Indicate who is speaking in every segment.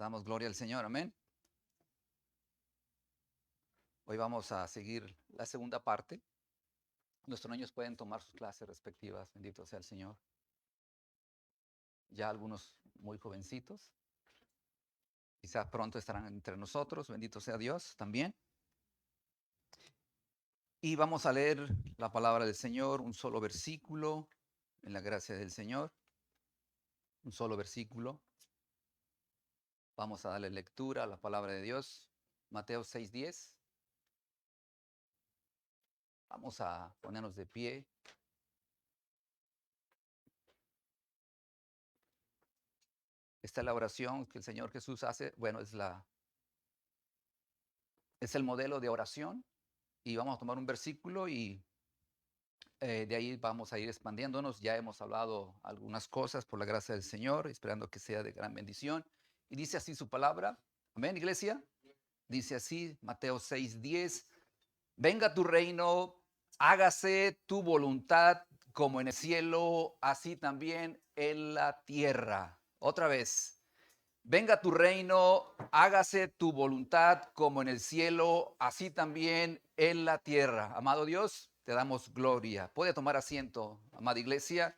Speaker 1: Damos gloria al Señor, amén. Hoy vamos a seguir la segunda parte. Nuestros niños pueden tomar sus clases respectivas, bendito sea el Señor. Ya algunos muy jovencitos, quizás pronto estarán entre nosotros, bendito sea Dios también. Y vamos a leer la palabra del Señor, un solo versículo, en la gracia del Señor, un solo versículo. Vamos a darle lectura a la palabra de Dios, Mateo 6:10. Vamos a ponernos de pie. Esta es la oración que el Señor Jesús hace. Bueno, es el modelo de oración. Y vamos a tomar un versículo y de ahí vamos a ir expandiéndonos. Ya hemos hablado algunas cosas por la gracia del Señor, esperando que sea de gran bendición. Y dice así su palabra. Amén, iglesia. Dice así, Mateo 6:10. Venga tu reino, hágase tu voluntad como en el cielo, así también en la tierra. Otra vez. Venga tu reino, hágase tu voluntad como en el cielo, así también en la tierra. Amado Dios, te damos gloria. Puede tomar asiento, amada iglesia.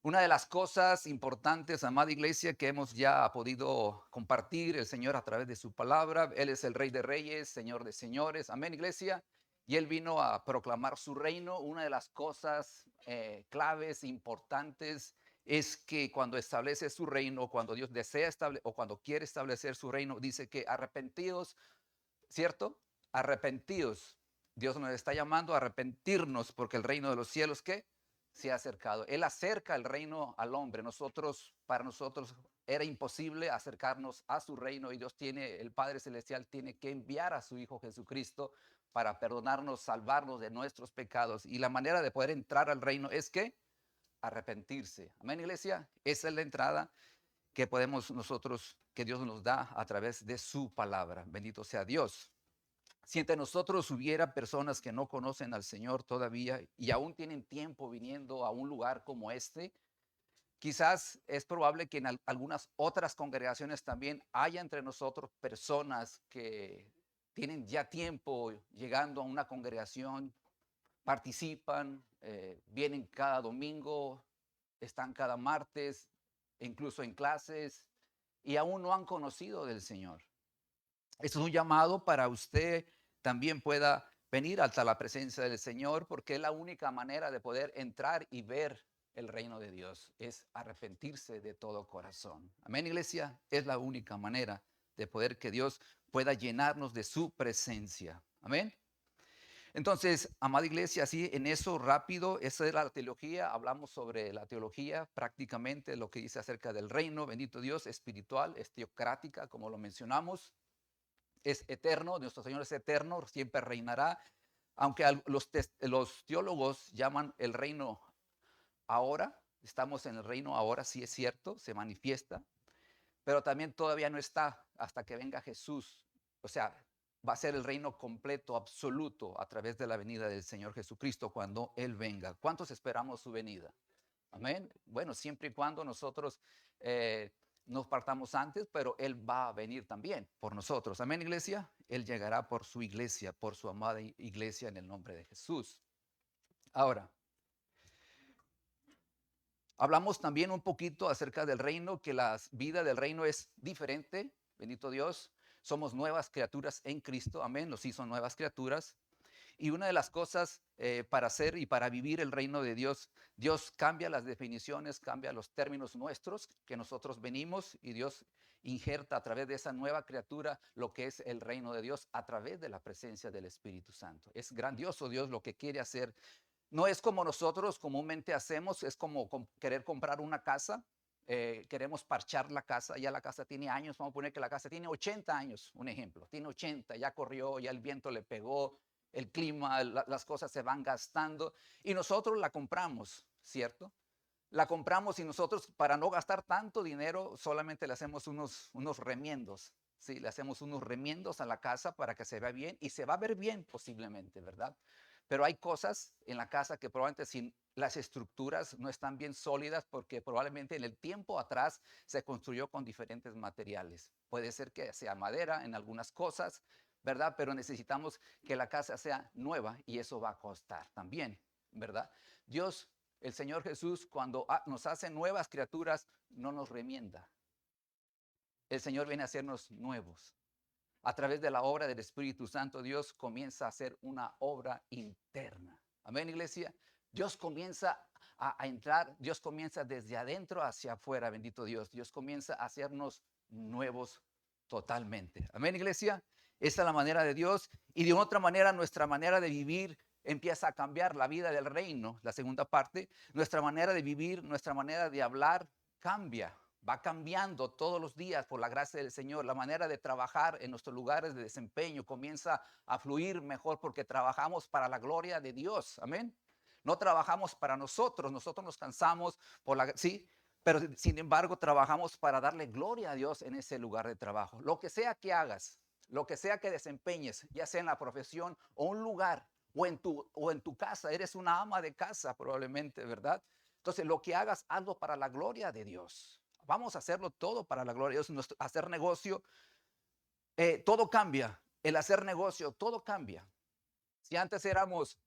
Speaker 1: Una de las cosas importantes, amada iglesia, que hemos ya podido compartir el Señor a través de su palabra. Él es el Rey de Reyes, Señor de Señores. Amén, iglesia. Y Él vino a proclamar su reino. Una de las cosas claves, importantes, es que cuando establece su reino, cuando Dios desea establecer o cuando quiere establecer su reino, dice que arrepentidos, ¿cierto? Arrepentidos. Dios nos está llamando a arrepentirnos porque el reino de los cielos, ¿qué? Se ha acercado. Él acerca el reino al hombre. Para nosotros era imposible acercarnos a su reino y Dios tiene, el Padre Celestial tiene que enviar a su Hijo Jesucristo para perdonarnos, salvarnos de nuestros pecados. Y la manera de poder entrar al reino es que arrepentirse. Amén, iglesia. Esa es la entrada que podemos nosotros, que Dios nos da a través de su palabra. Bendito sea Dios. Si entre nosotros hubiera personas que no conocen al Señor todavía y aún tienen tiempo viniendo a un lugar como este, quizás es probable que en algunas otras congregaciones también haya entre nosotros personas que tienen ya tiempo llegando a una congregación, participan, vienen cada domingo, están cada martes, incluso en clases, y aún no han conocido del Señor. Esto es un llamado para usted también pueda venir hasta la presencia del Señor, porque es la única manera de poder entrar y ver el reino de Dios, es arrepentirse de todo corazón. Amén, iglesia, es la única manera de poder que Dios pueda llenarnos de su presencia. Amén. Entonces, amada iglesia, así en eso rápido, esa es la teología, hablamos sobre la teología, prácticamente lo que dice acerca del reino, bendito Dios, espiritual, es teocrática, como lo mencionamos, es eterno, nuestro Señor es eterno, siempre reinará, aunque los teólogos llaman el reino ahora, estamos en el reino ahora, sí es cierto, se manifiesta, pero también todavía no está hasta que venga Jesús. O sea, va a ser el reino completo, absoluto, a través de la venida del Señor Jesucristo cuando Él venga. ¿Cuántos esperamos su venida? Amén. Bueno, siempre y cuando nosotros nos partamos antes, pero Él va a venir también por nosotros. Amén, iglesia. Él llegará por su iglesia, por su amada iglesia en el nombre de Jesús. Ahora, hablamos también un poquito acerca del reino, que la vida del reino es diferente. Bendito Dios. Somos nuevas criaturas en Cristo. Amén. Nos hizo nuevas criaturas. Y una de las cosas para hacer y para vivir el reino de Dios, Dios cambia las definiciones, cambia los términos nuestros que nosotros venimos y Dios injerta a través de esa nueva criatura lo que es el reino de Dios a través de la presencia del Espíritu Santo. Es grandioso Dios lo que quiere hacer. No es como nosotros comúnmente hacemos, es como querer comprar una casa. Queremos parchar la casa, ya la casa tiene años, vamos a poner que la casa tiene 80 años, un ejemplo, tiene 80, ya corrió, ya el viento le pegó, el clima, las cosas se van gastando y nosotros la compramos, ¿cierto? La compramos y nosotros para no gastar tanto dinero solamente le hacemos unos remiendos, ¿sí? Le hacemos unos remiendos a la casa para que se vea bien y se va a ver bien posiblemente, ¿verdad? Pero hay cosas en la casa que probablemente sin las estructuras no están bien sólidas porque probablemente en el tiempo atrás se construyó con diferentes materiales. Puede ser que sea madera en algunas cosas, ¿verdad? Pero necesitamos que la casa sea nueva y eso va a costar también, ¿verdad? Dios, el Señor Jesús, cuando nos hace nuevas criaturas, no nos remienda. El Señor viene a hacernos nuevos. A través de la obra del Espíritu Santo, Dios comienza a hacer una obra interna. Amén, iglesia. Dios comienza a entrar, Dios comienza desde adentro hacia afuera, bendito Dios. Dios comienza a hacernos nuevos totalmente. Amén, iglesia. Esa es la manera de Dios. Y de otra manera, nuestra manera de vivir empieza a cambiar, la vida del reino. La segunda parte, nuestra manera de vivir, nuestra manera de hablar cambia. Va cambiando todos los días por la gracia del Señor. La manera de trabajar en nuestros lugares de desempeño comienza a fluir mejor porque trabajamos para la gloria de Dios. Amén. No trabajamos para nosotros. Nosotros nos cansamos por sí, pero sin embargo trabajamos para darle gloria a Dios en ese lugar de trabajo. Lo que sea que hagas, lo que sea que desempeñes, ya sea en la profesión o un lugar o en tu casa, eres una ama de casa probablemente, ¿verdad? Entonces, lo que hagas, hazlo para la gloria de Dios. Vamos a hacerlo todo para la gloria de Dios. Hacer negocio, todo cambia. El hacer negocio, todo cambia. Si antes éramos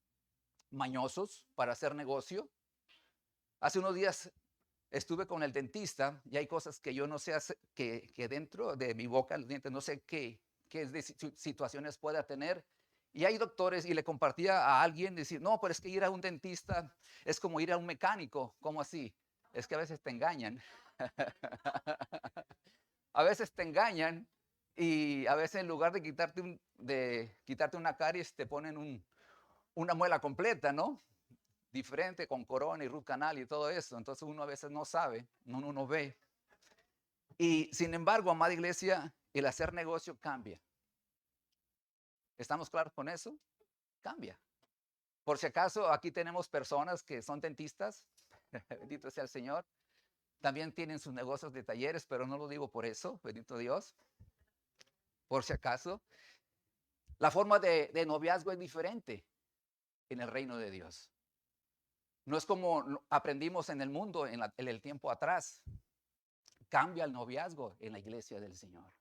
Speaker 1: mañosos para hacer negocio, hace unos días estuve con el dentista y hay cosas que yo no sé que dentro de mi boca, los dientes, no sé qué situaciones pueda tener. Y hay doctores, y le compartía a alguien, decir, no, pero es que ir a un dentista es como ir a un mecánico. ¿Cómo así? Es que a veces te engañan. A veces te engañan y a veces en lugar de quitarte una caries te ponen una muela completa, ¿no? Diferente con corona y root canal y todo eso. Entonces uno a veces no sabe, uno no ve. Y sin embargo, amada iglesia, el hacer negocio cambia. ¿Estamos claros con eso? Cambia. Por si acaso, aquí tenemos personas que son dentistas, bendito sea el Señor. También tienen sus negocios de talleres, pero no lo digo por eso, bendito Dios. Por si acaso, la forma de noviazgo es diferente en el reino de Dios. No es como aprendimos en el mundo en el tiempo atrás. Cambia el noviazgo en la iglesia del Señor.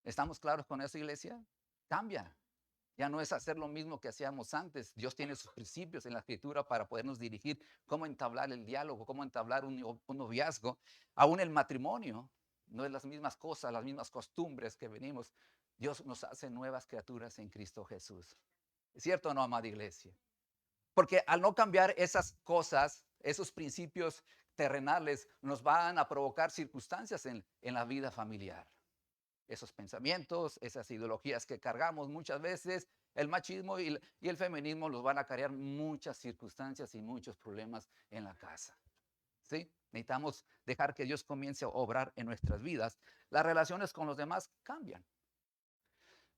Speaker 1: ¿Estamos claros con eso, iglesia? Cambia. Ya no es hacer lo mismo que hacíamos antes. Dios tiene sus principios en la escritura para podernos dirigir cómo entablar el diálogo, cómo entablar un noviazgo. Aún el matrimonio no es las mismas cosas, las mismas costumbres que venimos. Dios nos hace nuevas criaturas en Cristo Jesús. ¿Es cierto o no, amada iglesia? Porque al no cambiar esas cosas, esos principios terrenales, nos van a provocar circunstancias en la vida familiar. Esos pensamientos, esas ideologías que cargamos muchas veces, el machismo y el feminismo los van a crear muchas circunstancias y muchos problemas en la casa. ¿Sí? Necesitamos dejar que Dios comience a obrar en nuestras vidas. Las relaciones con los demás cambian.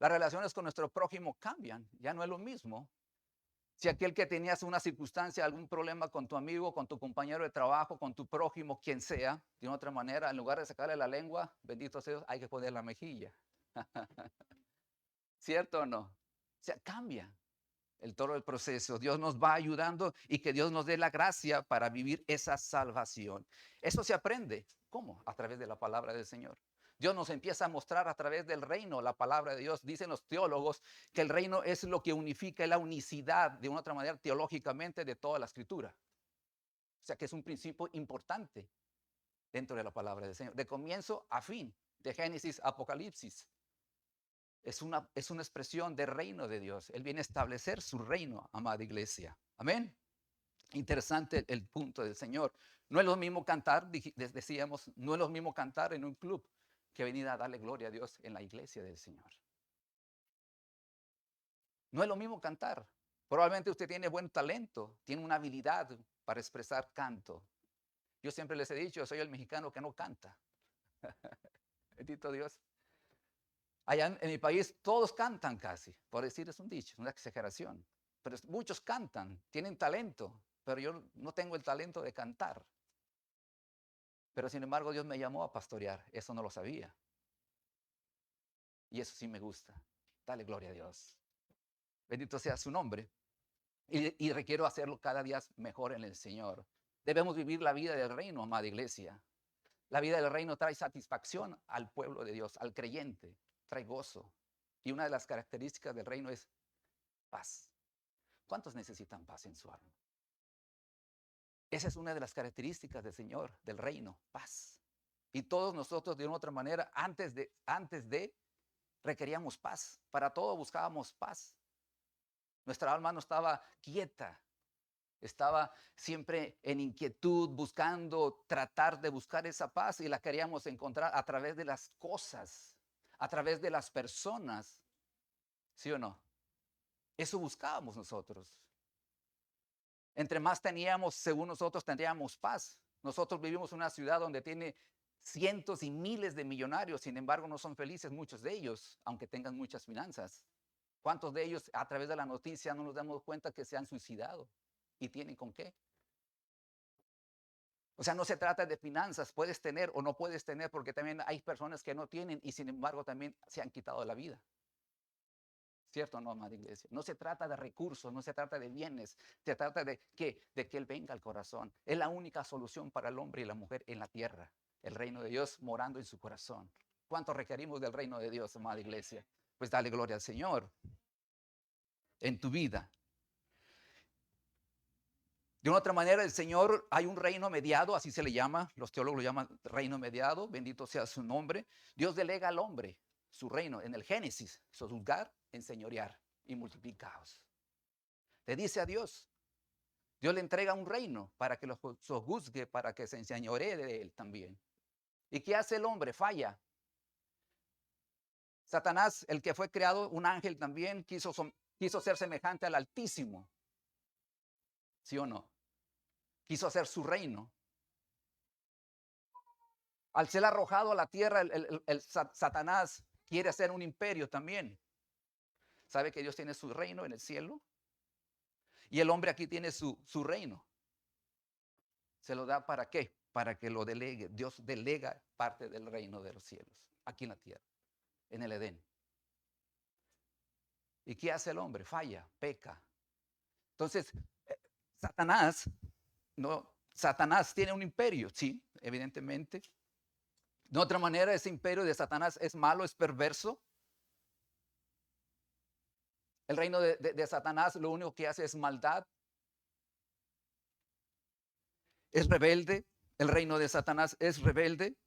Speaker 1: Las relaciones con nuestro prójimo cambian. Ya no es lo mismo. Si aquel que tenías una circunstancia, algún problema con tu amigo, con tu compañero de trabajo, con tu prójimo, quien sea, de otra manera, en lugar de sacarle la lengua, bendito sea Dios, hay que poner la mejilla. ¿Cierto o no? O sea, cambia todo el proceso. Dios nos va ayudando y que Dios nos dé la gracia para vivir esa salvación. Eso se aprende. ¿Cómo? A través de la palabra del Señor. Dios nos empieza a mostrar a través del reino la palabra de Dios. Dicen los teólogos que el reino es lo que unifica la unicidad de una otra manera teológicamente de toda la escritura. O sea que es un principio importante dentro de la palabra del Señor. De comienzo a fin, de Génesis a Apocalipsis. Es una expresión del reino de Dios. Él viene a establecer su reino, amada iglesia. Amén. Interesante el punto del Señor. No es lo mismo cantar, decíamos, no es lo mismo cantar en un club que venir a darle gloria a Dios en la iglesia del Señor. No es lo mismo cantar. Probablemente usted tiene buen talento, tiene una habilidad para expresar canto. Yo siempre les he dicho, yo soy el mexicano que no canta. Bendito Dios. Allá en mi país todos cantan casi, por decir es un dicho, una exageración. Pero muchos cantan, tienen talento, pero yo no tengo el talento de cantar. Pero sin embargo Dios me llamó a pastorear, eso no lo sabía. Y eso sí me gusta. Dale gloria a Dios. Bendito sea su nombre. Y requiero hacerlo cada día mejor en el Señor. Debemos vivir la vida del reino, amada iglesia. La vida del reino trae satisfacción al pueblo de Dios, al creyente, trae gozo. Y una de las características del reino es paz. ¿Cuántos necesitan paz en su alma? Esa es una de las características del Señor, del reino, paz. Y todos nosotros de una otra manera, antes de requeríamos paz. Para todo buscábamos paz. Nuestra alma no estaba quieta. Estaba siempre en inquietud, buscando, tratar de buscar esa paz y la queríamos encontrar a través de las cosas, a través de las personas. ¿Sí o no? Eso buscábamos nosotros. Entre más teníamos, según nosotros, tendríamos paz. Nosotros vivimos en una ciudad donde tiene cientos y miles de millonarios, sin embargo no son felices muchos de ellos, aunque tengan muchas finanzas. ¿Cuántos de ellos a través de la noticia no nos damos cuenta que se han suicidado? ¿Y tienen con qué? O sea, no se trata de finanzas, puedes tener o no puedes tener, porque también hay personas que no tienen y sin embargo también se han quitado la vida. ¿Cierto o no, amada iglesia? No se trata de recursos, no se trata de bienes, se trata de que Él venga al corazón. Es la única solución para el hombre y la mujer en la tierra, el reino de Dios morando en su corazón. ¿Cuánto requerimos del reino de Dios, amada iglesia? Pues dale gloria al Señor en tu vida. De una otra manera, el Señor, hay un reino mediado, así se le llama, los teólogos lo llaman reino mediado, bendito sea su nombre. Dios delega al hombre su reino en el Génesis, sojuzgar, enseñorear y multiplicaos. Le dice a Dios, Dios le entrega un reino para que lo sojuzgue, para que se enseñoree de él también. ¿Y qué hace el hombre? Falla. Satanás, el que fue creado, un ángel también, quiso ser semejante al Altísimo. ¿Sí o no? Quiso hacer su reino. Al ser arrojado a la tierra, el Satanás quiere hacer un imperio también. ¿Sabe que Dios tiene su reino en el cielo? Y el hombre aquí tiene su reino. ¿Se lo da para qué? Para que lo delegue. Dios delega parte del reino de los cielos, aquí en la tierra, en el Edén. ¿Y qué hace el hombre? Falla, peca. Entonces, Satanás, no, Satanás tiene un imperio, sí, evidentemente. De otra manera, ese imperio de Satanás es malo, es perverso. El reino de Satanás lo único que hace es maldad, es rebelde. El reino de Satanás es rebelde,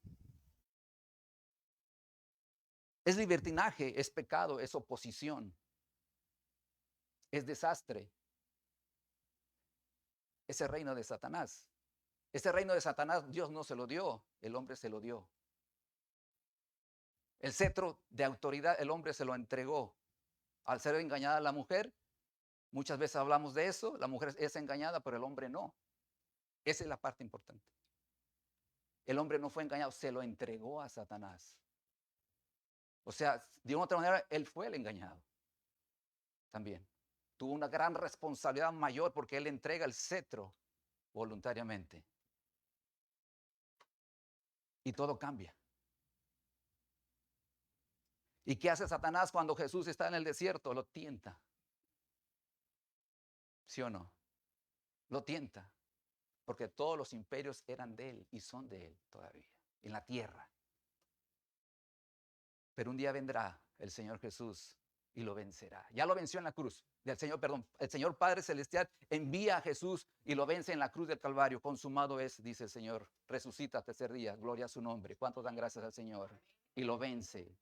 Speaker 1: es libertinaje, es pecado, es oposición, es desastre. Ese reino de Satanás. Ese reino de Satanás Dios no se lo dio, el hombre se lo dio. El cetro de autoridad el hombre se lo entregó. Al ser engañada la mujer, muchas veces hablamos de eso, la mujer es engañada, pero el hombre no. Esa es la parte importante. El hombre no fue engañado, se lo entregó a Satanás. O sea, de una otra manera, él fue el engañado también. Tuvo una gran responsabilidad mayor porque él entrega el cetro voluntariamente. Y todo cambia. ¿Y qué hace Satanás cuando Jesús está en el desierto? Lo tienta. ¿Sí o no? Lo tienta. Porque todos los imperios eran de él y son de él todavía, en la tierra. Pero un día vendrá el Señor Jesús y lo vencerá. Ya lo venció en la cruz del Señor, perdón. El Señor Padre Celestial envía a Jesús y lo vence en la cruz del Calvario. Consumado es, dice el Señor. Resucita al tercer día. Gloria a su nombre. ¿Cuántos dan gracias al Señor? Y lo vence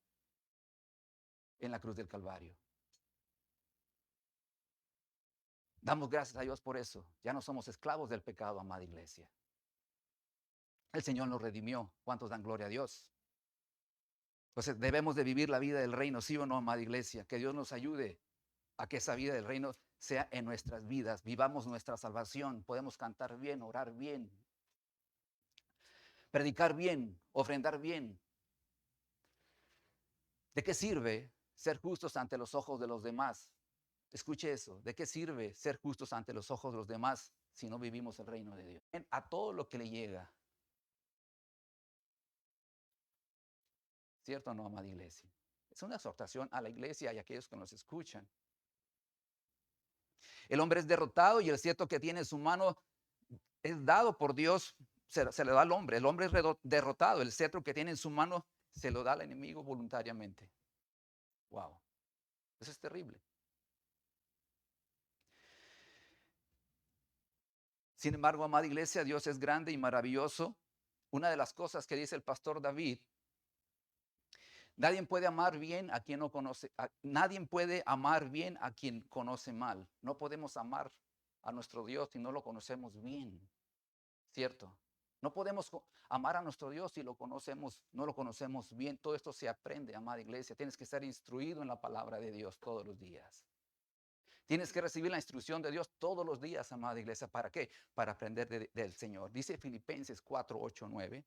Speaker 1: en la cruz del Calvario. Damos gracias a Dios por eso. Ya no somos esclavos del pecado, amada iglesia. El Señor nos redimió. ¿Cuántos dan gloria a Dios? Entonces debemos de vivir la vida del reino, ¿sí o no, amada iglesia? Que Dios nos ayude a que esa vida del reino sea en nuestras vidas. Vivamos nuestra salvación. Podemos cantar bien, orar bien, predicar bien, ofrendar bien. ¿De qué sirve ser justos ante los ojos de los demás? Escuche eso. ¿De qué sirve ser justos ante los ojos de los demás si no vivimos el reino de Dios? A todo lo que le llega. ¿Cierto o no, amada iglesia? Es una exhortación a la iglesia y a aquellos que nos escuchan. El hombre es derrotado y el cetro que tiene en su mano es dado por Dios, se le da al hombre. El hombre es derrotado, el cetro que tiene en su mano se lo da al enemigo voluntariamente. Wow, eso es terrible. Sin embargo, amada iglesia, Dios es grande y maravilloso. Una de las cosas que dice el pastor David: nadie puede amar bien a quien no conoce, nadie puede amar bien a quien conoce mal. No podemos amar a nuestro Dios si no lo conocemos bien, ¿cierto? No podemos amar a nuestro Dios si no lo conocemos bien. Todo esto se aprende, amada iglesia. Tienes que estar instruido en la palabra de Dios todos los días. Tienes que recibir la instrucción de Dios todos los días, amada iglesia. ¿Para qué? Para aprender del Señor. Dice Filipenses 4, 8, 9.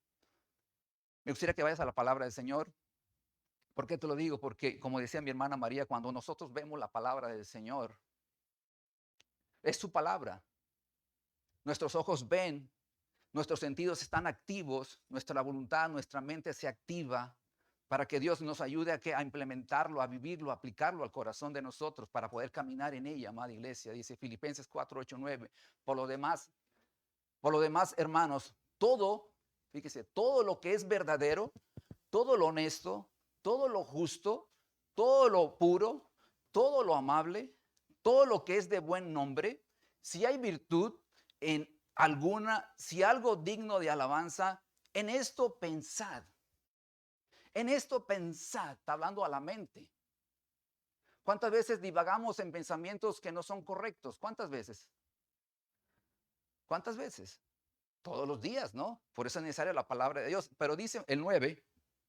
Speaker 1: Me gustaría que vayas a la palabra del Señor. ¿Por qué te lo digo? Porque, como decía mi hermana María, cuando nosotros vemos la palabra del Señor, es su palabra. Nuestros ojos ven, nuestros sentidos están activos, nuestra voluntad, nuestra mente se activa para que Dios nos ayude a implementarlo, a vivirlo, a aplicarlo al corazón de nosotros para poder caminar en ella, amada iglesia. Dice Filipenses 4, 8, 9. Por lo demás, hermanos, fíjese, todo lo que es verdadero, todo lo honesto, todo lo justo, todo lo puro, todo lo amable, todo lo que es de buen nombre, si hay virtud en alguna, si algo digno de alabanza, en esto pensad. En esto pensad, está hablando a la mente. ¿Cuántas veces divagamos en pensamientos que no son correctos? ¿Cuántas veces? ¿Cuántas veces? Todos los días, ¿no? Por eso es necesaria la palabra de Dios. Pero dice el 9,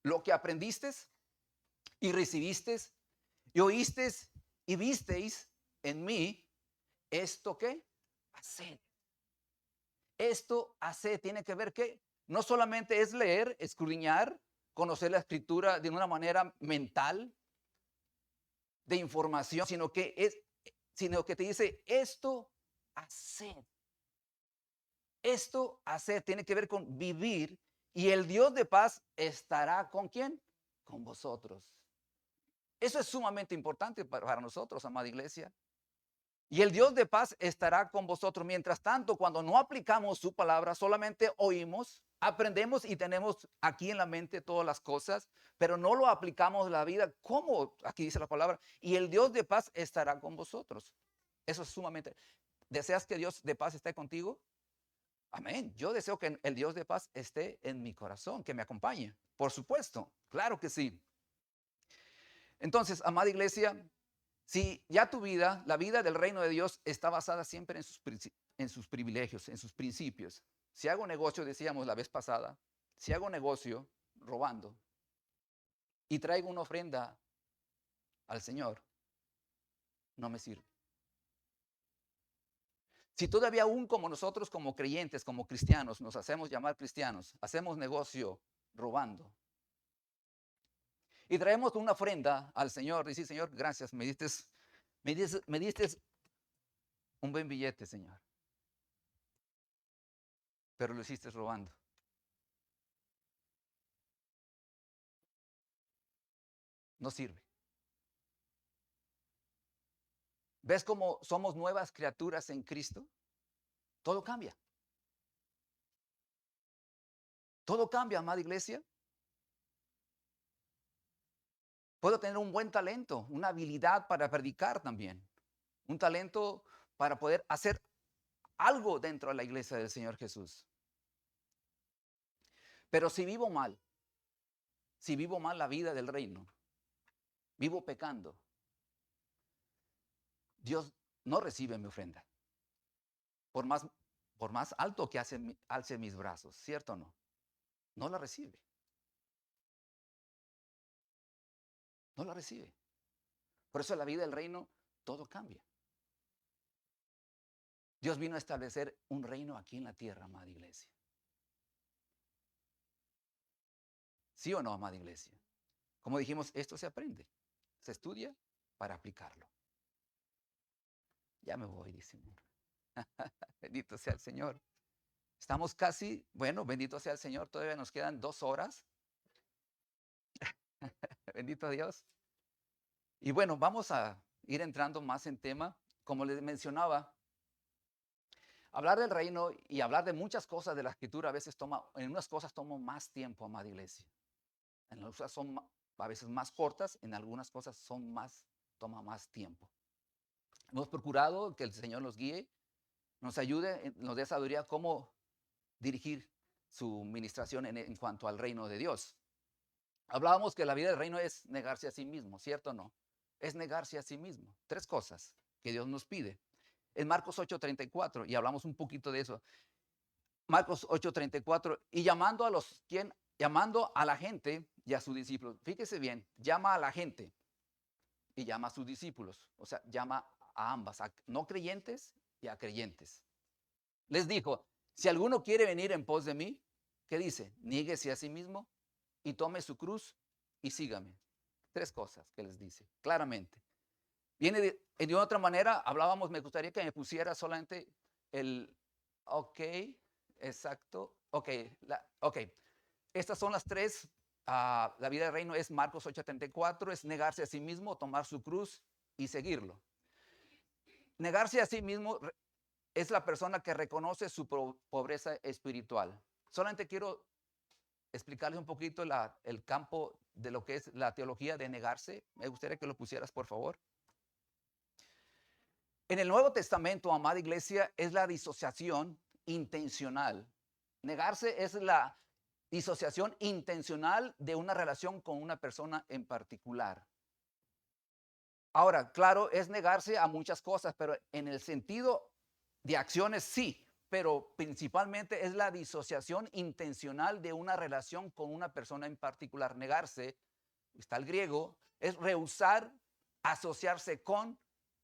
Speaker 1: lo que aprendiste y recibiste y oíste y visteis en mí, ¿esto qué? Haced. Esto haced tiene que ver que no solamente es leer, escudriñar, conocer la escritura de una manera mental, de información, sino que te dice esto haced. Esto hacer tiene que ver con vivir, y el Dios de paz estará ¿con quién? Con vosotros. Eso es sumamente importante para nosotros, amada iglesia. Y el Dios de paz estará con vosotros. Mientras tanto, cuando no aplicamos su palabra, solamente oímos, aprendemos y tenemos aquí en la mente todas las cosas, pero no lo aplicamos en la vida. ¿Cómo? Aquí dice la palabra. Y el Dios de paz estará con vosotros. Eso es sumamente. ¿Deseas que Dios de paz esté contigo? Amén. Yo deseo que el Dios de paz esté en mi corazón, que me acompañe. Por supuesto, claro que sí. Entonces, amada iglesia, si ya tu vida, la vida del reino de Dios está basada siempre en sus privilegios, en sus principios. Si hago negocio, decíamos la vez pasada, si hago negocio robando y traigo una ofrenda al Señor, no me sirve. Si todavía aún como nosotros, como creyentes, como cristianos, nos hacemos llamar cristianos, hacemos negocio robando y traemos una ofrenda al Señor, dice, Señor, gracias, me diste un buen billete, Señor, pero lo hiciste robando. No sirve. ¿Ves cómo somos nuevas criaturas en Cristo? Todo cambia. Todo cambia, amada iglesia. Puedo tener un buen talento, una habilidad para predicar también. Un talento para poder hacer algo dentro de la iglesia del Señor Jesús. Pero si vivo mal la vida del reino, vivo pecando, Dios no recibe mi ofrenda. Por más alto que alce mis brazos, ¿cierto o no? No la recibe. No la recibe. Por eso en la vida del reino todo cambia. Dios vino a establecer un reino aquí en la tierra, amada iglesia. ¿Sí o no, amada iglesia? Como dijimos, esto se aprende, se estudia para aplicarlo. Ya me voy, dice. Bendito sea el Señor. Estamos casi, bueno, bendito sea el Señor, todavía nos quedan 2 horas. Bendito Dios. Y bueno, vamos a ir entrando más en tema. como les mencionaba, hablar del reino y hablar de muchas cosas de la escritura a veces en unas cosas toma más tiempo, amada iglesia. En otras son a veces más cortas, en algunas cosas toma más tiempo. Hemos procurado que el Señor nos guíe, nos ayude, nos dé sabiduría cómo dirigir su ministración en cuanto al reino de Dios. Hablábamos que la vida del reino es negarse a sí mismo, ¿cierto o no? Es negarse a sí mismo. 3 cosas que Dios nos pide. En Marcos 8:34, y hablamos un poquito de eso. Marcos 8:34, y llamando a la gente y a sus discípulos. Fíjese bien, llama a la gente y llama a sus discípulos. O sea, llama a ambas, a no creyentes y a creyentes. Les dijo, si alguno quiere venir en pos de mí, ¿qué dice? Niéguese a sí mismo y tome su cruz y sígame. 3 cosas que les dice, claramente. Viene de otra manera, hablábamos, me gustaría que me pusiera solamente el, ok, exacto, ok, ok. Estas son las 3, la vida del reino es Marcos 8:34, es negarse a sí mismo, tomar su cruz y seguirlo. Negarse a sí mismo es la persona que reconoce su pobreza espiritual. Solamente quiero explicarles un poquito el campo de lo que es la teología de negarse. Me gustaría que lo pusieras, por favor. En el Nuevo Testamento, amada iglesia, es la disociación intencional. Negarse es la disociación intencional de una relación con una persona en particular. Ahora, claro, es negarse a muchas cosas, pero en el sentido de acciones sí, pero principalmente es la disociación intencional de una relación con una persona en particular. Negarse, está el griego, es rehusar, asociarse con,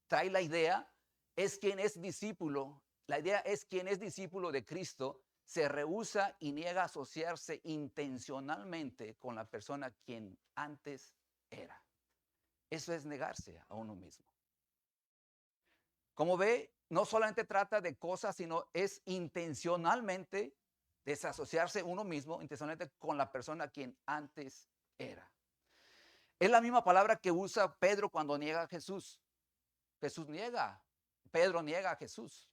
Speaker 1: trae la idea, es quien es discípulo, la idea es quien es discípulo de Cristo, se rehúsa y niega a asociarse intencionalmente con la persona quien antes era. Eso es negarse a uno mismo. Como ve, no solamente trata de cosas, sino es intencionalmente desasociarse uno mismo, intencionalmente con la persona quien antes era. Es la misma palabra que usa Pedro cuando niega a Jesús. Pedro niega a Jesús.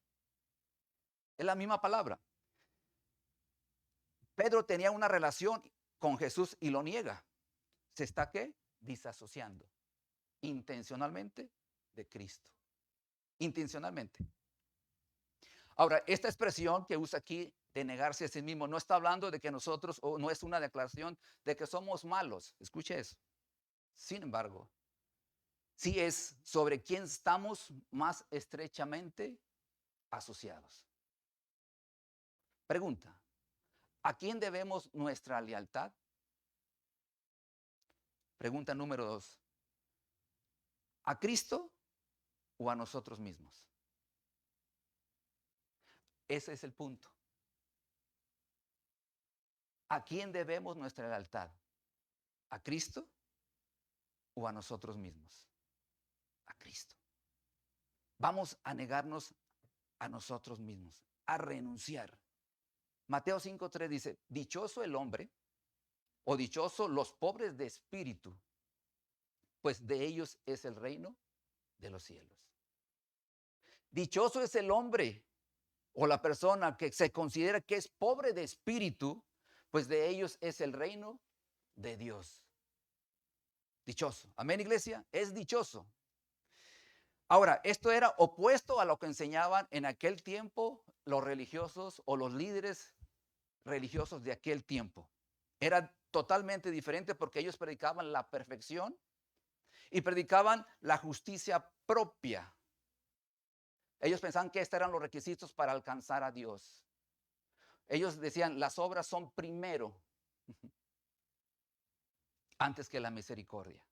Speaker 1: Es la misma palabra. Pedro tenía una relación con Jesús y lo niega. ¿Se está qué? Disasociando intencionalmente de Cristo. Intencionalmente. Ahora, esta expresión que usa aquí de negarse a sí mismo no está hablando de que nosotros, o no es una declaración de que somos malos. Escuche eso. Sin embargo, sí es sobre quién estamos más estrechamente asociados. Pregunta, ¿a quién debemos nuestra lealtad? Pregunta número 2, ¿a Cristo o a nosotros mismos? Ese es el punto. ¿A quién debemos nuestra lealtad? ¿A Cristo o a nosotros mismos? A Cristo. Vamos a negarnos a nosotros mismos, a renunciar. Mateo 5:3 dice, dichoso el hombre o dichoso los pobres de espíritu, pues de ellos es el reino de los cielos. Dichoso es el hombre o la persona que se considera que es pobre de espíritu, pues de ellos es el reino de Dios. Dichoso. Amén, iglesia. Es dichoso. Ahora, esto era opuesto a lo que enseñaban en aquel tiempo los religiosos o los líderes religiosos de aquel tiempo. Era totalmente diferente porque ellos predicaban la perfección y predicaban la justicia propia. Ellos pensaban que estos eran los requisitos para alcanzar a Dios. Ellos decían, las obras son primero, antes que la misericordia.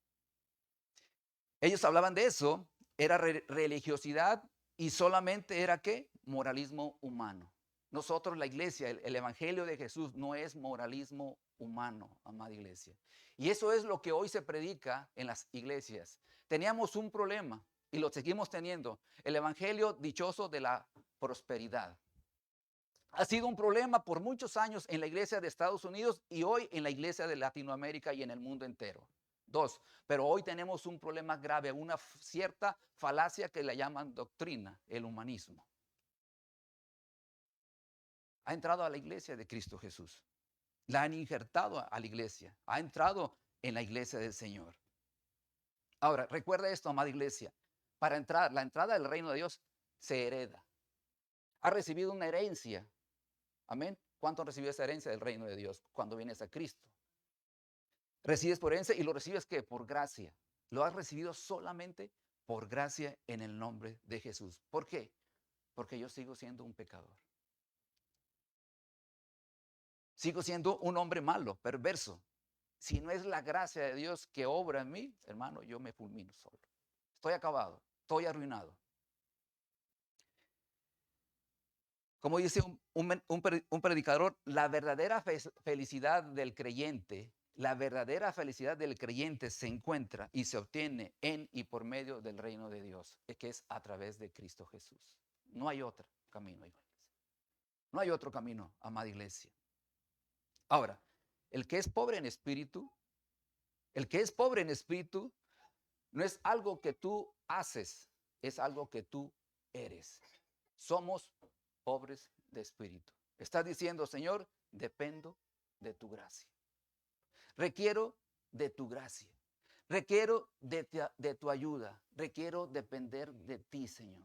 Speaker 1: Ellos hablaban de eso, era religiosidad y solamente era ¿qué? Moralismo humano. Nosotros, la iglesia, el evangelio de Jesús no es moralismo humano, amada iglesia. Y eso es lo que hoy se predica en las iglesias. Teníamos un problema y lo seguimos teniendo. El evangelio dichoso de la prosperidad. Ha sido un problema por muchos años en la iglesia de Estados Unidos y hoy en la iglesia de Latinoamérica y en el mundo entero. Dos, pero hoy tenemos un problema grave, una cierta falacia que le llaman doctrina, el humanismo. Ha entrado a la iglesia de Cristo Jesús. La han injertado a la iglesia. Ha entrado en la iglesia del Señor. Ahora, recuerda esto, amada iglesia. Para entrar, la entrada del reino de Dios se hereda. Ha recibido una herencia. Amén. ¿Cuánto recibió esa herencia del reino de Dios cuando vienes a Cristo? Recibes por herencia y lo recibes ¿qué? Por gracia. Lo has recibido solamente por gracia en el nombre de Jesús. ¿Por qué? Porque yo sigo siendo un pecador. Sigo siendo un hombre malo, perverso. Si no es la gracia de Dios que obra en mí, hermano, yo me fulmino solo. Estoy acabado, estoy arruinado. Como dice un predicador, la verdadera felicidad del creyente, la verdadera felicidad del creyente se encuentra y se obtiene en y por medio del reino de Dios, que es a través de Cristo Jesús. No hay otro camino, iglesia. No hay otro camino, amada iglesia. Ahora, el que es pobre en espíritu, el que es pobre en espíritu, no es algo que tú haces, es algo que tú eres. Somos pobres de espíritu. Estás diciendo, Señor, dependo de tu gracia. Requiero de tu gracia. Requiero de tu ayuda. Requiero depender de ti, Señor.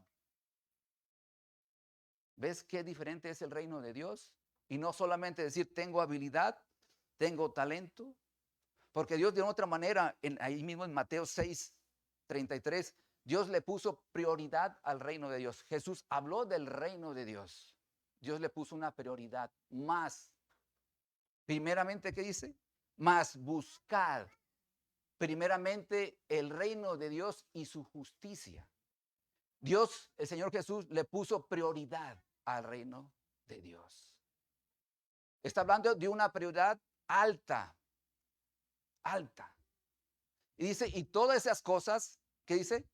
Speaker 1: ¿Ves qué diferente es el reino de Dios? Y no solamente decir, tengo habilidad, tengo talento, porque Dios de otra manera, ahí mismo en Mateo 6:33, Dios le puso prioridad al reino de Dios. Jesús habló del reino de Dios. Dios le puso una prioridad más. Primeramente, ¿qué dice? Más buscad primeramente el reino de Dios y su justicia. Dios, el Señor Jesús, le puso prioridad al reino de Dios. Está hablando de una prioridad alta, alta. Y dice, y todas esas cosas, ¿qué dice?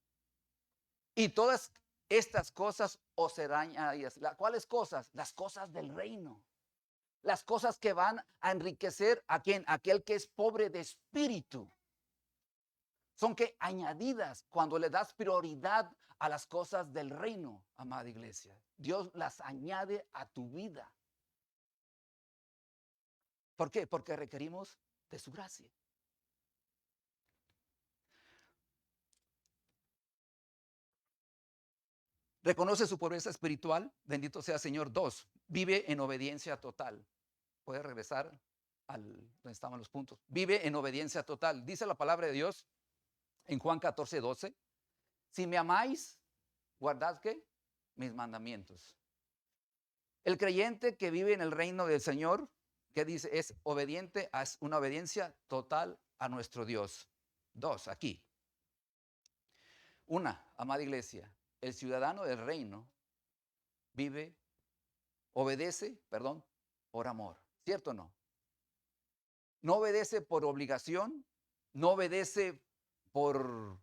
Speaker 1: Y todas estas cosas os serán añadidas. ¿Cuáles cosas? Las cosas del reino. Las cosas que van a enriquecer a quien, aquel que es pobre de espíritu. Son que añadidas cuando le das prioridad a las cosas del reino, amada iglesia. Dios las añade a tu vida. ¿Por qué? Porque requerimos de su gracia. Reconoce su pobreza espiritual. Bendito sea Señor. 2. Vive en obediencia total. Puede regresar donde estaban los puntos. Vive en obediencia total. Dice la palabra de Dios en Juan 14:12. Si me amáis, guardad ¿qué? Mis mandamientos. El creyente que vive en el reino del Señor, ¿qué dice? Es obediente, es una obediencia total a nuestro Dios. 2, aquí. Una, amada iglesia, el ciudadano del reino obedece, por amor. ¿Cierto o no? No obedece por obligación, no obedece por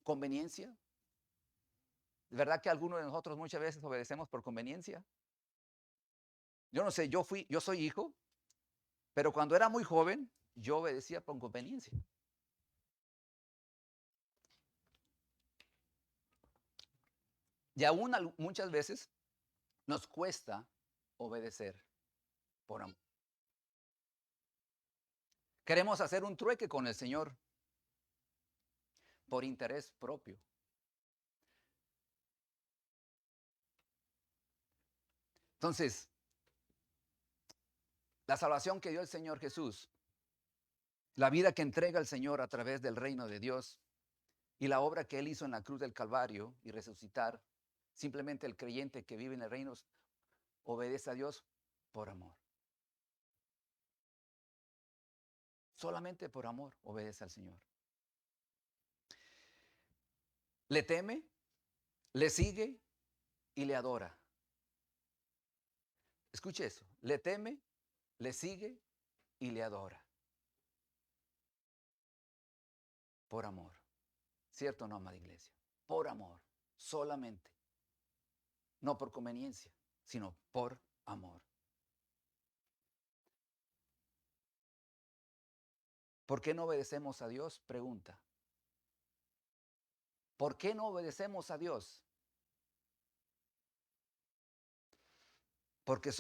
Speaker 1: conveniencia. ¿De verdad que algunos de nosotros muchas veces obedecemos por conveniencia? Yo no sé, yo soy hijo, pero cuando era muy joven, yo obedecía por conveniencia. Y aún muchas veces nos cuesta obedecer por amor. Queremos hacer un trueque con el Señor por interés propio. Entonces, la salvación que dio el Señor Jesús, la vida que entrega el Señor a través del reino de Dios y la obra que Él hizo en la cruz del Calvario y resucitar, simplemente el creyente que vive en el reino obedece a Dios por amor. Solamente por amor obedece al Señor. Le teme, le sigue y le adora. Escuche eso. Le teme, le sigue y le adora. Por amor. ¿Cierto o no, amada iglesia? Por amor. Solamente. No por conveniencia, sino por amor. ¿Por qué no obedecemos a Dios? Pregunta. ¿Por qué no obedecemos a Dios? Porque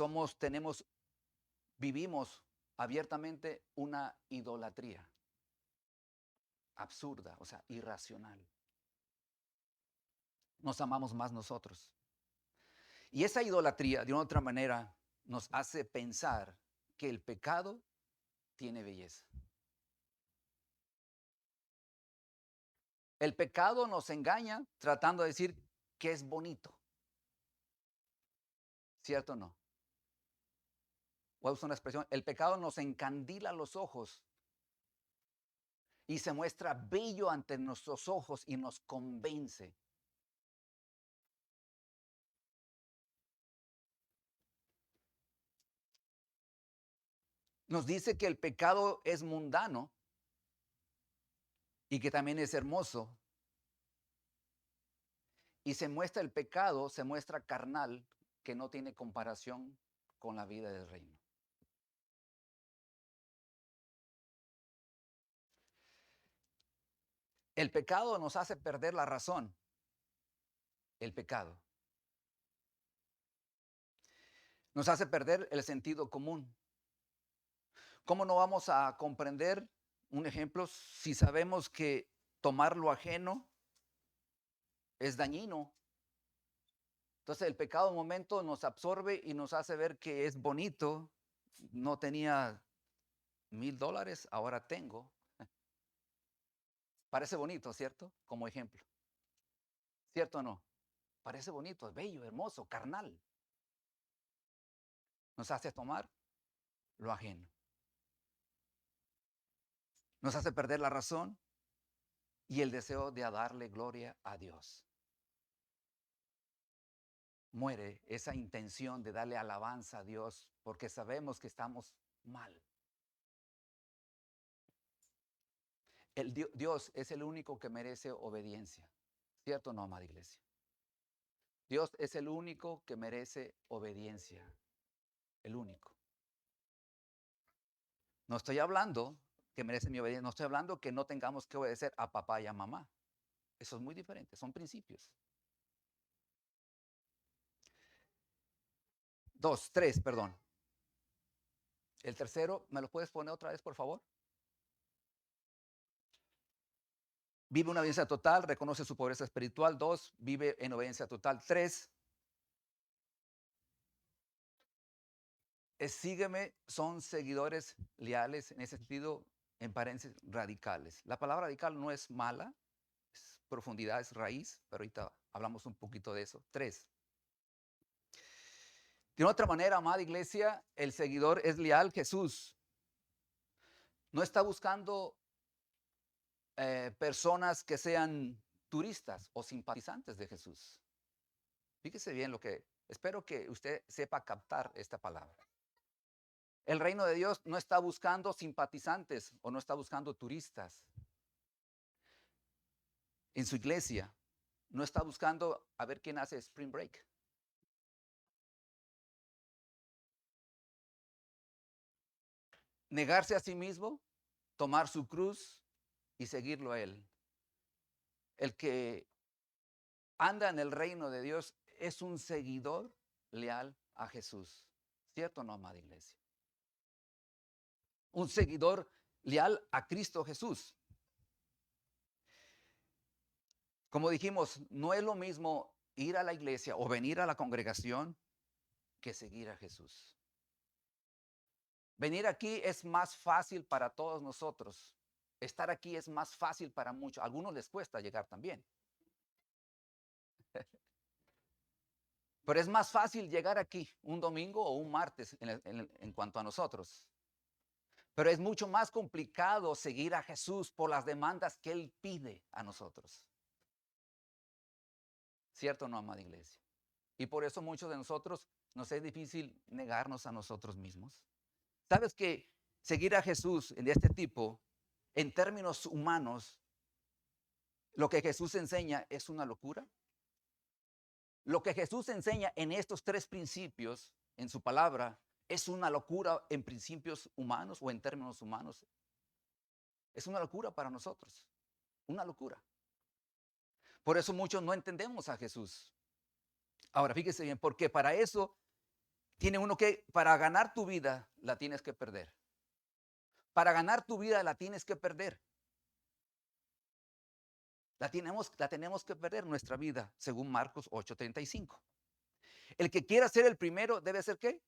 Speaker 1: vivimos abiertamente una idolatría absurda, o sea, irracional. Nos amamos más nosotros. Y esa idolatría, de una otra manera, nos hace pensar que el pecado tiene belleza. El pecado nos engaña tratando de decir que es bonito. ¿Cierto o no? Voy a usar una expresión. El pecado nos encandila los ojos y se muestra bello ante nuestros ojos y nos convence. Nos dice que el pecado es mundano y que también es hermoso. Y se muestra el pecado, se muestra carnal, que no tiene comparación con la vida del reino. El pecado nos hace perder la razón. El pecado nos hace perder el sentido común. ¿Cómo no vamos a comprender un ejemplo si sabemos que tomar lo ajeno es dañino? Entonces el pecado un momento nos absorbe y nos hace ver que es bonito. No tenía $1,000, ahora tengo. Parece bonito, ¿cierto? Como ejemplo. ¿Cierto o no? Parece bonito, es bello, hermoso, carnal. Nos hace tomar lo ajeno. Nos hace perder la razón y el deseo de darle gloria a Dios. Muere esa intención de darle alabanza a Dios porque sabemos que estamos mal. Dios es el único que merece obediencia. ¿Cierto o no, amada iglesia? Dios es el único que merece obediencia. El único. No estoy hablando que merece mi obediencia. No estoy hablando que no tengamos que obedecer a papá y a mamá. Eso es muy diferente. Son principios. 3, perdón. El tercero, ¿me lo puedes poner otra vez, por favor? Vive una obediencia total, reconoce su pobreza espiritual. 2, vive en obediencia total. 3, sígueme, son seguidores leales, en ese sentido, en paréntesis, radicales. La palabra radical no es mala, es profundidad, es raíz, pero ahorita hablamos un poquito de eso. 3, de otra manera, amada iglesia, el seguidor es leal. Jesús no está buscando personas que sean turistas o simpatizantes de Jesús. Fíjese bien espero que usted sepa captar esta palabra. El reino de Dios no está buscando simpatizantes o no está buscando turistas. En su iglesia no está buscando a ver quién hace Spring Break. Negarse a sí mismo, tomar su cruz y seguirlo a Él. El que anda en el reino de Dios es un seguidor leal a Jesús. ¿Cierto o no, amada iglesia? Un seguidor leal a Cristo Jesús. Como dijimos, no es lo mismo ir a la iglesia o venir a la congregación que seguir a Jesús. Venir aquí es más fácil para todos nosotros. Estar aquí es más fácil para muchos. A algunos les cuesta llegar también. Pero es más fácil llegar aquí un domingo o un martes en cuanto a nosotros. Pero es mucho más complicado seguir a Jesús por las demandas que Él pide a nosotros. ¿Cierto o no, amada iglesia? Y por eso muchos de nosotros nos es difícil negarnos a nosotros mismos. ¿Sabes que seguir a Jesús de este tipo, en términos humanos, lo que Jesús enseña es una locura? Lo que Jesús enseña en estos 3 principios, en su palabra, es una locura en principios humanos o en términos humanos. Es una locura para nosotros, una locura. Por eso muchos no entendemos a Jesús. Ahora, fíjese bien, porque para eso tiene uno que, para ganar tu vida, la tienes que perder. Para ganar tu vida, la tienes que perder. La tenemos que perder nuestra vida, según Marcos 8:35. El que quiera ser el primero debe ser ¿qué?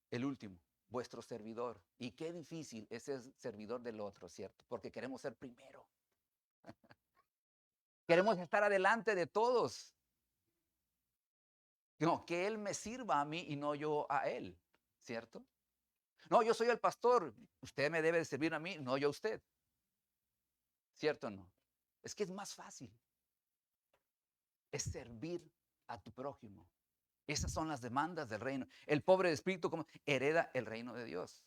Speaker 1: El último, vuestro servidor. Y qué difícil es ser servidor del otro, ¿cierto? Porque queremos ser primero. Queremos estar adelante de todos. No, que Él me sirva a mí y no yo a Él, ¿cierto? No, yo soy el pastor, usted me debe de servir a mí, no yo a usted, ¿cierto o no? Es que es más fácil, es servir a tu prójimo. Esas son las demandas del reino. El pobre de espíritu como hereda el reino de Dios.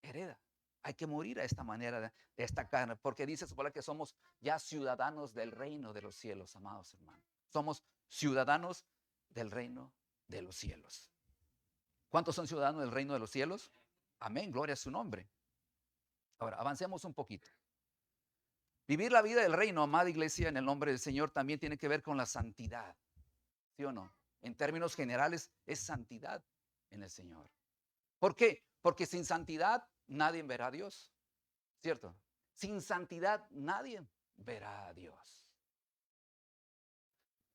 Speaker 1: Hereda. Hay que morir a esta manera de esta carne, porque dice su palabra que somos ya ciudadanos del reino de los cielos, amados hermanos. Somos ciudadanos del reino de los cielos. ¿Cuántos son ciudadanos del reino de los cielos? Amén, gloria a su nombre. Ahora, avancemos un poquito. Vivir la vida del reino, amada iglesia, en el nombre del Señor, también tiene que ver con la santidad. ¿Sí o no? En términos generales, es santidad en el Señor. ¿Por qué? Porque sin santidad nadie verá a Dios, ¿cierto? Sin santidad nadie verá a Dios.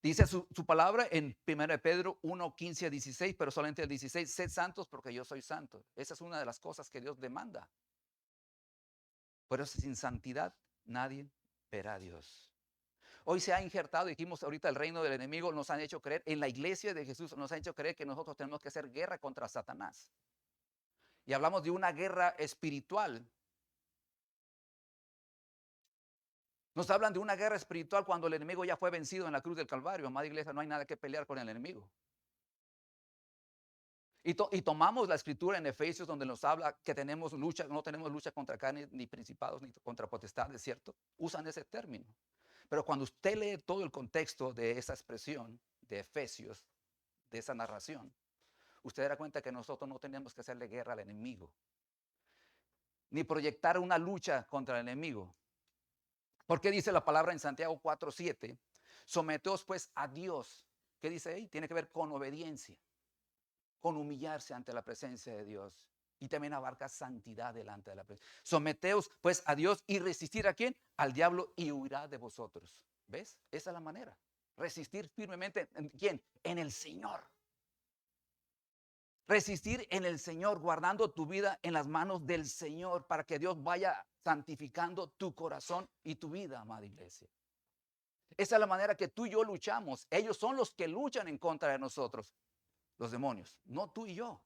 Speaker 1: Dice su palabra en 1 Pedro 1:15-16, pero solamente el 16, sed santos porque yo soy santo. Esa es una de las cosas que Dios demanda. Por eso sin santidad nadie verá a Dios. Hoy se ha injertado, dijimos ahorita, el reino del enemigo, nos han hecho creer, en la iglesia de Jesús nos han hecho creer que nosotros tenemos que hacer guerra contra Satanás. Y hablamos de una guerra espiritual. Nos hablan de una guerra espiritual cuando el enemigo ya fue vencido en la cruz del Calvario. Amada iglesia, no hay nada que pelear con el enemigo. Y tomamos la escritura en Efesios donde nos habla que tenemos lucha, no tenemos lucha contra carne, ni principados, ni contra potestades, ¿cierto? Usan ese término. Pero cuando usted lee todo el contexto de esa expresión de Efesios, de esa narración, usted dará cuenta que nosotros no tenemos que hacerle guerra al enemigo, ni proyectar una lucha contra el enemigo. Porque dice la palabra en Santiago 4:7, someteos pues a Dios. ¿Qué dice ahí? Tiene que ver con obediencia, con humillarse ante la presencia de Dios. Y también abarca santidad delante de la presencia. Someteos pues a Dios y resistir ¿a quién? Al diablo y huirá de vosotros. ¿Ves? Esa es la manera. Resistir firmemente. ¿En quién? En el Señor. Resistir en el Señor, guardando tu vida en las manos del Señor para que Dios vaya santificando tu corazón y tu vida, amada iglesia. Esa es la manera que tú y yo luchamos. Ellos son los que luchan en contra de nosotros, los demonios, no tú y yo.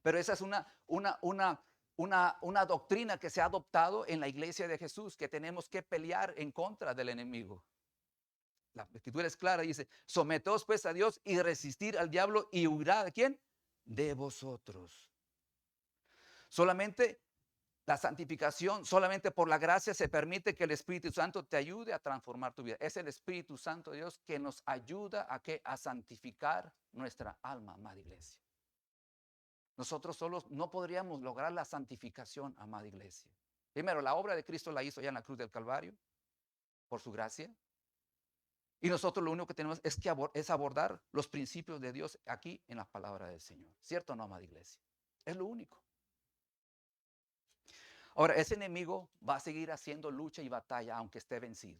Speaker 1: Pero esa es una doctrina que se ha adoptado en la iglesia de Jesús, que tenemos que pelear en contra del enemigo. La escritura es clara, dice, someteos pues a Dios y resistir al diablo y huirá ¿de quién? De vosotros. Solamente la santificación, solamente por la gracia se permite que el Espíritu Santo te ayude a transformar tu vida. Es el Espíritu Santo de Dios que nos ayuda a santificar nuestra alma, amada iglesia. Nosotros solos no podríamos lograr la santificación, amada iglesia. Primero, la obra de Cristo la hizo ya en la cruz del Calvario, por su gracia. Y nosotros lo único que tenemos es abordar los principios de Dios aquí en la palabra del Señor. ¿Cierto o no, amada iglesia? Es lo único. Ahora, ese enemigo va a seguir haciendo lucha y batalla aunque esté vencido.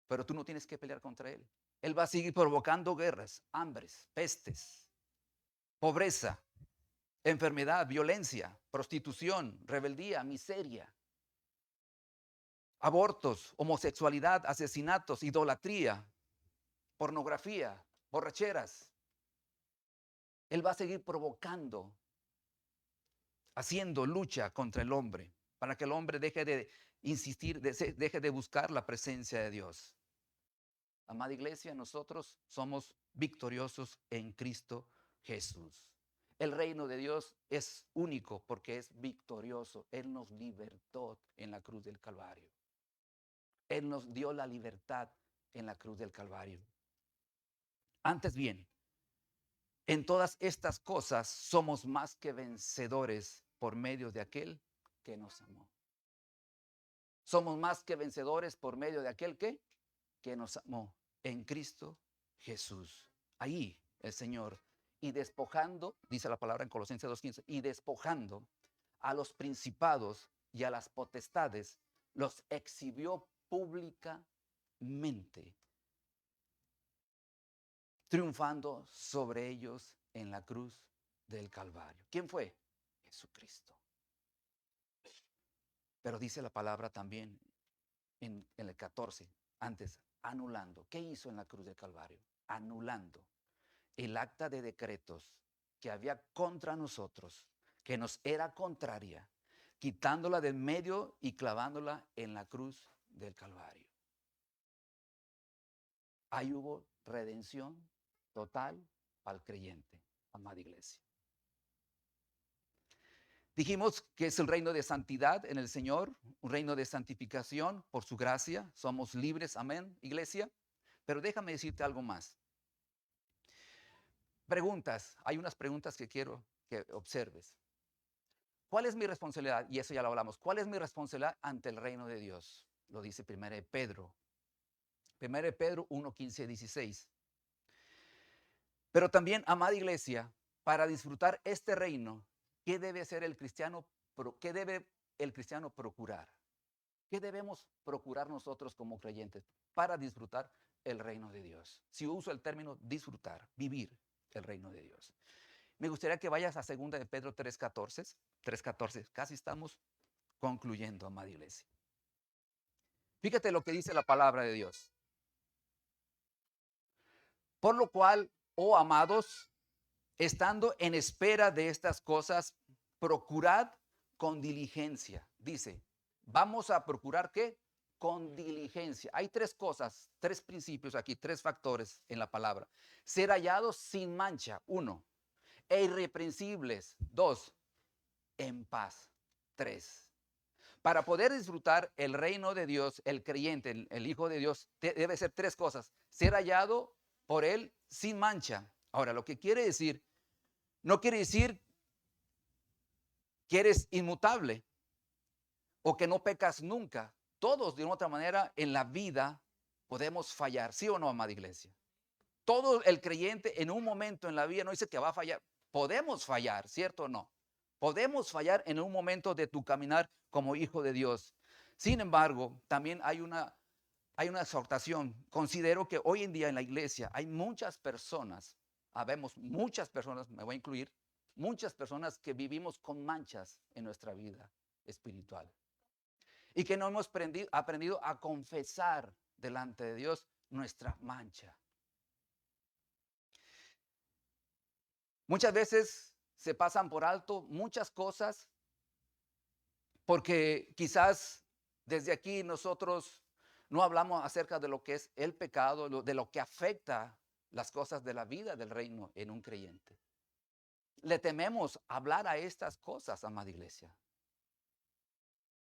Speaker 1: Pero tú no tienes que pelear contra él. Él va a seguir provocando guerras, hambres, pestes, pobreza, enfermedad, violencia, prostitución, rebeldía, miseria, abortos, homosexualidad, asesinatos, idolatría, pornografía, borracheras. Él va a seguir provocando, haciendo lucha contra el hombre, para que el hombre deje de insistir, deje de buscar la presencia de Dios. Amada iglesia, nosotros somos victoriosos en Cristo Jesús. El reino de Dios es único porque es victorioso. Él nos libertó en la cruz del Calvario. Él nos dio la libertad en la cruz del Calvario. Antes bien, en todas estas cosas somos más que vencedores por medio de aquel que nos amó. Somos más que vencedores por medio de aquel que nos amó en Cristo Jesús. Ahí el Señor. Y despojando, dice la palabra en Colosenses 2:15, y despojando a los principados y a las potestades, los exhibió públicamente, triunfando sobre ellos en la cruz del Calvario. ¿Quién fue? Jesucristo. Pero dice la palabra también en el 14, antes, anulando. ¿Qué hizo en la cruz del Calvario? Anulando el acta de decretos que había contra nosotros, que nos era contraria, quitándola del medio y clavándola en la cruz del Calvario. Ahí hubo redención total al creyente, amada iglesia. Dijimos que es el reino de santidad en el Señor, un reino de santificación por su gracia. Somos libres, amén, iglesia. Pero déjame decirte algo más. Preguntas, hay unas preguntas que quiero que observes. ¿Cuál es mi responsabilidad? Y eso ya lo hablamos. ¿Cuál es mi responsabilidad ante el reino de Dios? Lo dice 1 Pedro. 1 Pedro 1, 15, 16. Pero también, amada iglesia, para disfrutar este reino, ¿qué debe hacer el cristiano? ¿Qué debe el cristiano procurar? ¿Qué debemos procurar nosotros como creyentes para disfrutar el reino de Dios? Si uso el término disfrutar, vivir el reino de Dios. Me gustaría que vayas a 2 de Pedro 3:14. 3:14. Casi estamos concluyendo, amada iglesia. Fíjate lo que dice la palabra de Dios. Por lo cual, oh amados, estando en espera de estas cosas, procurad con diligencia. Dice, vamos a procurar ¿qué? Con diligencia. Hay tres cosas, tres principios aquí, tres factores en la palabra. Ser hallados sin mancha, 1. E irreprensibles, 2. En paz, 3. Para poder disfrutar el reino de Dios, el creyente, el Hijo de Dios, debe ser tres cosas. Ser hallado por Él sin mancha. Ahora, lo que quiere decir, no quiere decir que eres inmutable o que no pecas nunca. Todos, de una otra manera, en la vida podemos fallar, ¿sí o no, amada iglesia? Todo el creyente en un momento en la vida no dice que va a fallar. Podemos fallar, ¿cierto o no? Podemos fallar en un momento de tu caminar como hijo de Dios. Sin embargo, también hay una exhortación. Considero que hoy en día en la iglesia hay muchas personas, habemos muchas personas, me voy a incluir, muchas personas que vivimos con manchas en nuestra vida espiritual. Y que no hemos aprendido a confesar delante de Dios nuestra mancha. Muchas veces se pasan por alto muchas cosas porque quizás desde aquí nosotros no hablamos acerca de lo que es el pecado, de lo que afecta las cosas de la vida del reino en un creyente. Le tememos hablar a estas cosas, amada iglesia.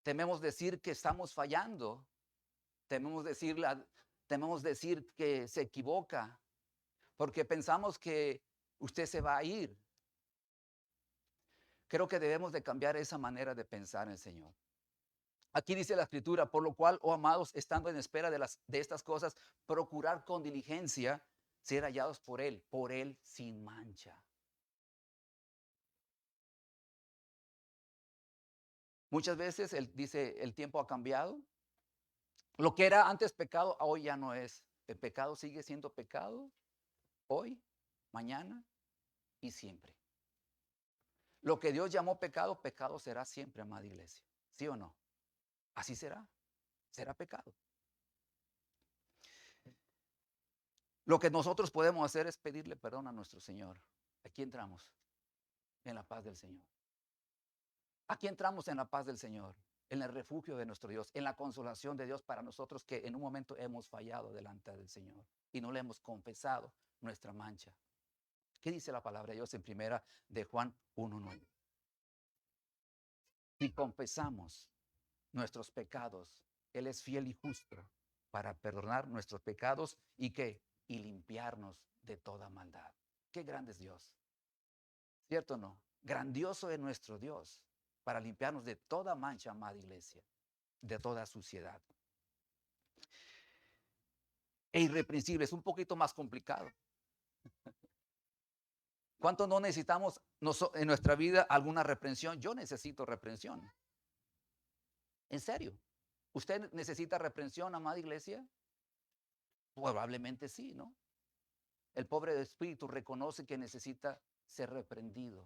Speaker 1: Tememos decir que estamos fallando. Tememos decir que se equivoca porque pensamos que usted se va a ir. Creo que debemos de cambiar esa manera de pensar en el Señor. Aquí dice la Escritura, por lo cual, oh amados, estando en espera de estas cosas, procurar con diligencia ser hallados por Él sin mancha. Muchas veces Él dice, el tiempo ha cambiado. Lo que era antes pecado, hoy ya no es. El pecado sigue siendo pecado hoy, mañana y siempre. Lo que Dios llamó pecado, pecado será siempre, amada iglesia. ¿Sí o no? Así será. Será pecado. Lo que nosotros podemos hacer es pedirle perdón a nuestro Señor. Aquí entramos en la paz del Señor. Aquí entramos en la paz del Señor, en el refugio de nuestro Dios, en la consolación de Dios para nosotros que en un momento hemos fallado delante del Señor y no le hemos confesado nuestra mancha. ¿Qué dice la palabra de Dios en primera de Juan 1:9? Si confesamos nuestros pecados, Él es fiel y justo para perdonar nuestros pecados y ¿qué? Y limpiarnos de toda maldad. Qué grande es Dios. ¿Cierto o no? Grandioso es nuestro Dios. para limpiarnos de toda mancha, amada iglesia, de toda suciedad. E irreprensible es un poquito más complicado. ¿Cuánto no necesitamos en nuestra vida alguna reprensión? Yo necesito reprensión. En serio. ¿Usted necesita reprensión, amada iglesia? Probablemente sí, ¿no? El pobre de espíritu reconoce que necesita ser reprendido.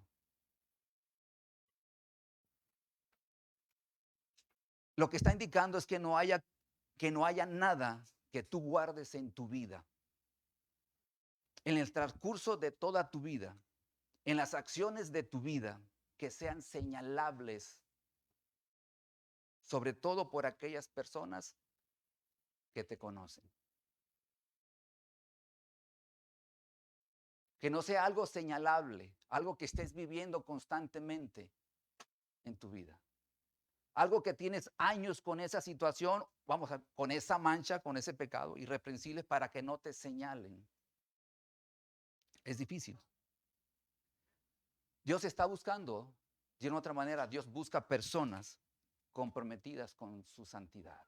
Speaker 1: Lo que está indicando es que no haya nada que tú guardes en tu vida. En el transcurso de toda tu vida, en las acciones de tu vida, que sean señalables, sobre todo por aquellas personas que te conocen. Que no sea algo señalable, algo que estés viviendo constantemente en tu vida. Algo que tienes años con esa situación, con esa mancha, con ese pecado irreprensible para que no te señalen. Es difícil. Dios está buscando, de una otra manera, Dios busca personas comprometidas con su santidad.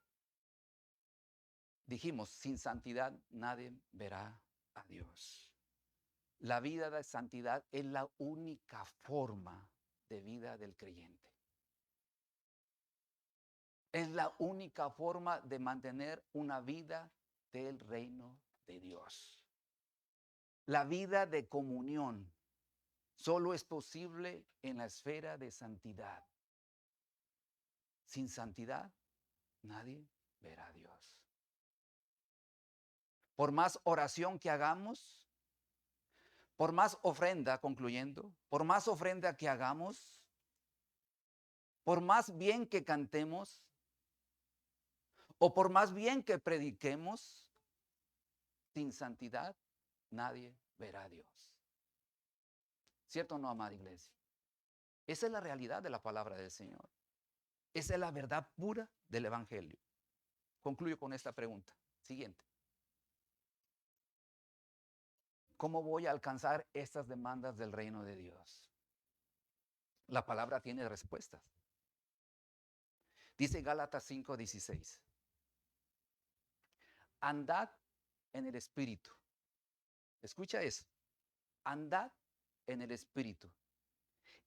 Speaker 1: Dijimos, sin santidad nadie verá a Dios. La vida de santidad es la única forma de vida del creyente. Es la única forma de mantener una vida del reino de Dios. La vida de comunión solo es posible en la esfera de santidad. Sin santidad, nadie verá a Dios. Por más oración que hagamos, por más ofrenda, concluyendo, por más ofrenda que hagamos, por más bien que cantemos, o por más bien que prediquemos, sin santidad, nadie verá a Dios. ¿Cierto o no, amada iglesia? Esa es la realidad de la palabra del Señor. Esa es la verdad pura del Evangelio. Concluyo con esta pregunta. Siguiente. ¿Cómo voy a alcanzar estas demandas del reino de Dios? La palabra tiene respuestas. Dice Gálatas 5:16. Andad en el Espíritu. Escucha eso. Andad en el Espíritu.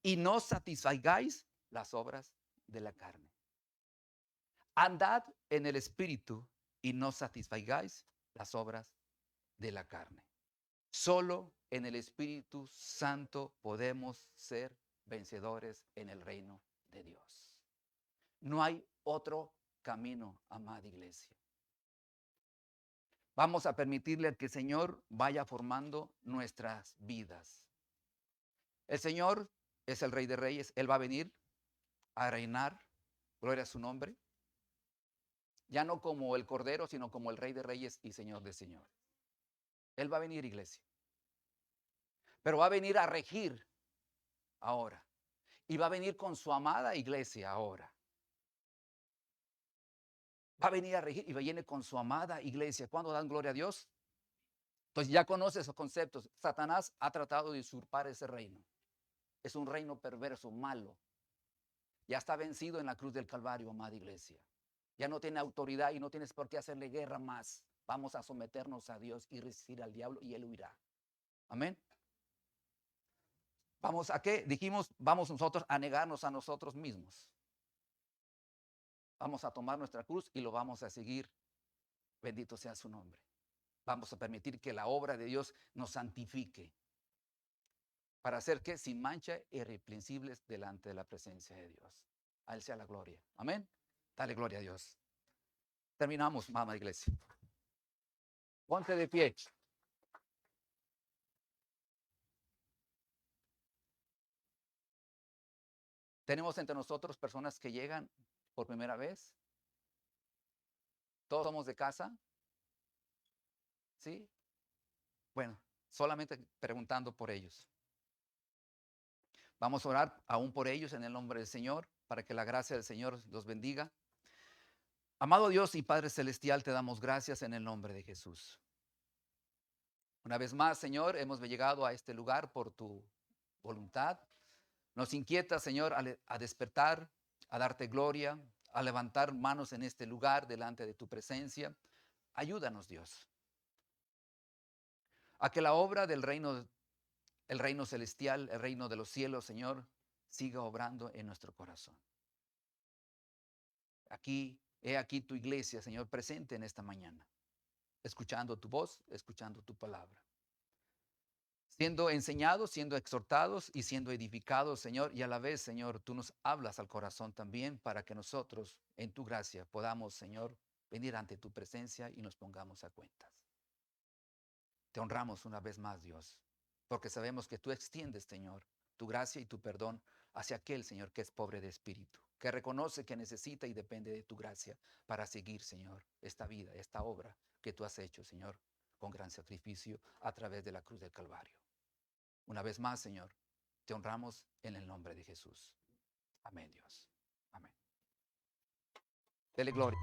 Speaker 1: Y no satisfagáis las obras de la carne. Andad en el Espíritu y no satisfagáis las obras de la carne. Solo en el Espíritu Santo podemos ser vencedores en el reino de Dios. No hay otro camino, amada iglesia. Vamos a permitirle que el Señor vaya formando nuestras vidas. El Señor es el Rey de Reyes. Él va a venir a reinar. Gloria a su nombre. Ya no como el Cordero, sino como el Rey de Reyes y Señor de Señores. Él va a venir, iglesia. Pero va a venir a regir ahora. Y va a venir con su amada iglesia ahora. Va a venir a regir y viene con su amada iglesia. ¿Cuándo dan gloria a Dios? Entonces ya conoce esos conceptos. Satanás ha tratado de usurpar ese reino. Es un reino perverso, malo. Ya está vencido en la cruz del Calvario, amada iglesia. Ya no tiene autoridad y no tienes por qué hacerle guerra más. Vamos a someternos a Dios y resistir al diablo y él huirá. Amén. ¿Vamos a qué? Dijimos, vamos nosotros a negarnos a nosotros mismos. Vamos a tomar nuestra cruz y lo vamos a seguir. Bendito sea su nombre. Vamos a permitir que la obra de Dios nos santifique. ¿Para hacer qué? Sin mancha, irreprensibles delante de la presencia de Dios. A Él sea la gloria. Amén. Dale gloria a Dios. Terminamos, mamá iglesia. Ponte de pie. Tenemos entre nosotros personas que llegan por primera vez. Todos somos de casa. ¿Sí? Bueno, solamente preguntando por ellos. Vamos a orar aún por ellos en el nombre del Señor, para que la gracia del Señor los bendiga. Amado Dios y Padre Celestial, te damos gracias en el nombre de Jesús. Una vez más, Señor, hemos llegado a este lugar por tu voluntad. Nos inquieta, Señor, a despertar, a darte gloria, a levantar manos en este lugar delante de tu presencia. Ayúdanos, Dios, a que la obra del reino, el reino celestial, el reino de los cielos, Señor, siga obrando en nuestro corazón. He aquí tu iglesia, Señor, presente en esta mañana, escuchando tu voz, escuchando tu palabra, siendo enseñados, siendo exhortados y siendo edificados, Señor, y a la vez, Señor, tú nos hablas al corazón también para que nosotros, en tu gracia, podamos, Señor, venir ante tu presencia y nos pongamos a cuentas. Te honramos una vez más, Dios, porque sabemos que tú extiendes, Señor, tu gracia y tu perdón hacia aquel, Señor, que es pobre de espíritu, que reconoce que necesita y depende de tu gracia para seguir, Señor, esta vida, esta obra que tú has hecho, Señor, con gran sacrificio a través de la cruz del Calvario. Una vez más, Señor, te honramos en el nombre de Jesús. Amén, Dios. Amén. Dele gloria.